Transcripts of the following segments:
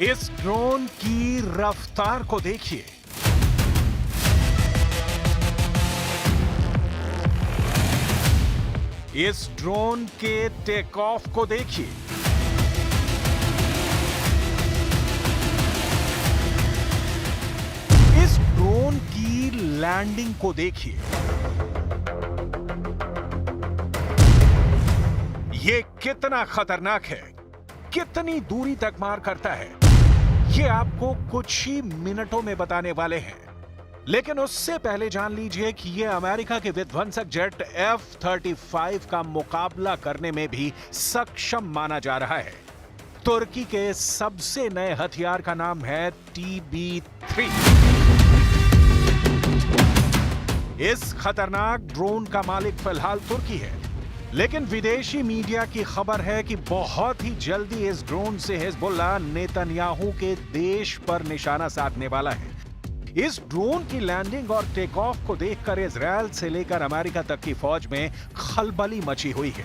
इस ड्रोन की रफ्तार को देखिए। इस ड्रोन के टेक ऑफ को देखिए। इस ड्रोन की लैंडिंग को देखिए। ये कितना खतरनाक है, कितनी दूरी तक मार करता है, ये आपको कुछ ही मिनटों में बताने वाले हैं। लेकिन उससे पहले जान लीजिए कि ये अमेरिका के विध्वंसक जेट F-35 का मुकाबला करने में भी सक्षम माना जा रहा है। तुर्की के सबसे नए हथियार का नाम है TB3। इस खतरनाक ड्रोन का मालिक फिलहाल तुर्की है, लेकिन विदेशी मीडिया की खबर है कि बहुत ही जल्दी इस ड्रोन से हिजबुल्लाह नेतन्याहू के देश पर निशाना साधने वाला है। इस ड्रोन की लैंडिंग और टेक ऑफ को देखकर इजरायल से लेकर अमेरिका तक की फौज में खलबली मची हुई है।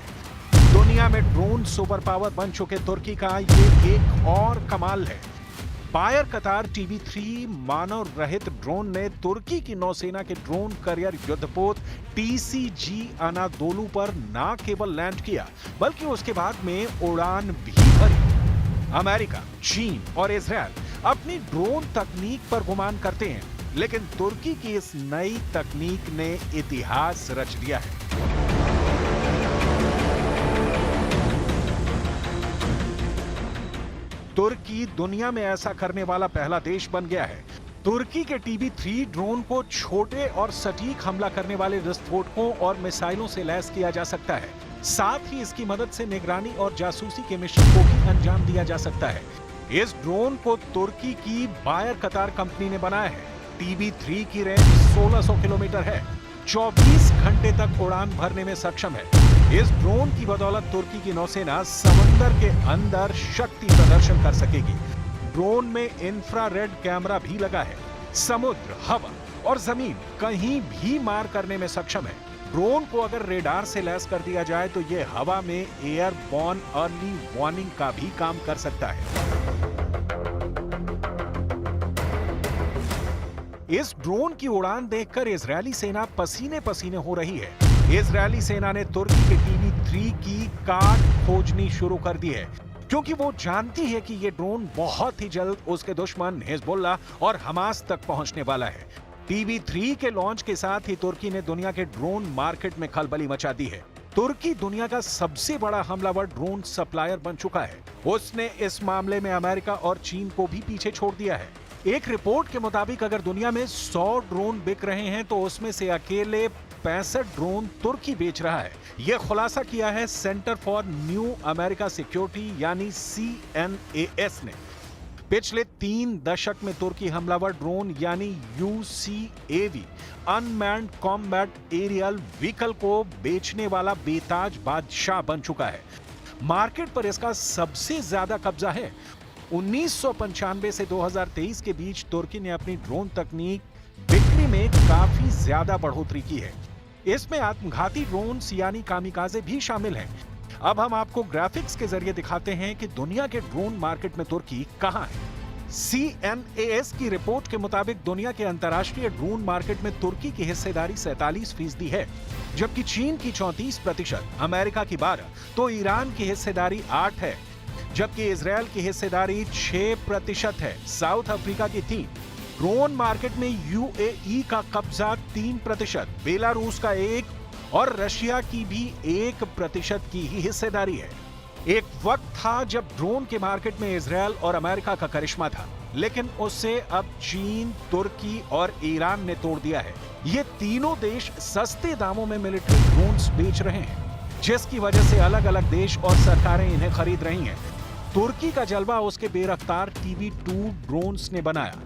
दुनिया में ड्रोन सुपर पावर बन चुके तुर्की का ये एक और कमाल है। बायर कतार TB3 मानव रहित ड्रोन ने तुर्की की नौसेना के ड्रोन करियर युद्धपोत TCG अनादोलू पर न केवल लैंड किया, बल्कि उसके बाद में उड़ान भी भरी। अमेरिका, चीन और इजरायल अपनी ड्रोन तकनीक पर गुमान करते हैं, लेकिन तुर्की की इस नई तकनीक ने इतिहास रच दिया है। तुर्की दुनिया में ऐसा करने वाला पहला देश बन गया है। तुर्की के TB3 ड्रोन को छोटे और सटीक हमला करने वाले विस्फोटकों और मिसाइलों से लैस किया जा सकता है। साथ ही इसकी मदद से निगरानी और जासूसी के मिशन को भी अंजाम दिया जा सकता है। इस ड्रोन को तुर्की की बायर कतार कंपनी ने बनाया है। TB3 की रेंज 1600 किलोमीटर है, 24 घंटे तक उड़ान भरने में सक्षम है। इस ड्रोन की बदौलत तुर्की की नौसेना समंदर के अंदर शक्ति प्रदर्शन कर सकेगी। ड्रोन में इंफ्रारेड कैमरा भी लगा है। समुद्र, हवा और जमीन कहीं भी मार करने में सक्षम है। ड्रोन को अगर रेडार से लैस कर दिया जाए तो यह हवा में एयरबॉर्न अर्ली वार्निंग का भी काम कर सकता है। इस ड्रोन की उड़ान देखकर इजरायली सेना पसीने पसीने हो रही है। इजरायली सेना ने तुर्की के TB3 की काट खोजनी शुरू कर दी है, क्योंकि वो जानती है कि ये ड्रोन बहुत ही जल्द उसके दुश्मन हिजबुल्लाह और हमास तक पहुंचने वाला है। TB3 के लॉन्च के साथ ही तुर्की ने दुनिया के ड्रोन मार्केट में खलबली मचा दी है। तुर्की दुनिया का सबसे बड़ा हमलावर ड्रोन सप्लायर बन चुका है। उसने इस मामले में अमेरिका और चीन को भी पीछे छोड़ दिया है। एक रिपोर्ट के मुताबिक अगर दुनिया में 100 ड्रोन बिक रहे हैं तो उसमें से अकेले 65 ड्रोन तुर्की बेच रहा है। यह खुलासा किया है centre for new America security यानी CNAS ने। पिछले 3 दशक में तुर्की हमलावर ड्रोन यानी UCAV unmanned combat aerial vehicle को बेचने वाला बेताज बादशाह बन चुका है। मार्केट पर इसका सबसे ज्यादा कब्जा है। 1995 से 2023 के बीच तुर्की ने अपनी ड्रोन तकनीक बिक्री में काफी ज्यादा बढ़ोतरी की है। इसमें आत्मघाती ड्रोन्स यानी कामिकाजे भी शामिल हैं। अब हम आपको ग्राफिक्स के जरिए दिखाते हैं कि दुनिया के ड्रोन मार्केट में तुर्की कहां है। CNAS की रिपोर्ट के मुताबिक दुनिया के अंतर्राष्ट्रीय ड्रोन मार्केट में तुर्की की हिस्सेदारी 47% है, जबकि चीन की 34%, अमेरिका की 12%, तो ईरान की हिस्सेदारी 8% है, जबकि इजरायल की हिस्सेदारी 6% है, साउथ अफ्रीका की 3%। ड्रोन मार्केट में UAE का कब्जा 3%, बेलारूस का 1% और रशिया की भी 1% की ही हिस्सेदारी है। एक वक्त था जब ड्रोन के मार्केट में इजरायल और अमेरिका का करिश्मा था, लेकिन उससे अब चीन, तुर्की और ईरान ने तोड़ दिया है। ये तीनों देश सस्ते दामों में मिलिट्री ड्रोन्स बेच रहे हैं, जिसकी वजह से अलग अलग देश और सरकारें इन्हें खरीद रही हैं। तुर्की का जलवा उसके बेरफ्तार TB2 ड्रोन्स ने बनाया।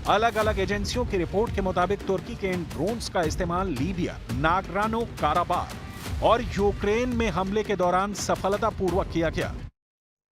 अलग अलग एजेंसियों की रिपोर्ट के मुताबिक तुर्की के इन ड्रोन्स का इस्तेमाल लीबिया, नागरानो काराबाख और यूक्रेन में हमले के दौरान सफलतापूर्वक किया गया।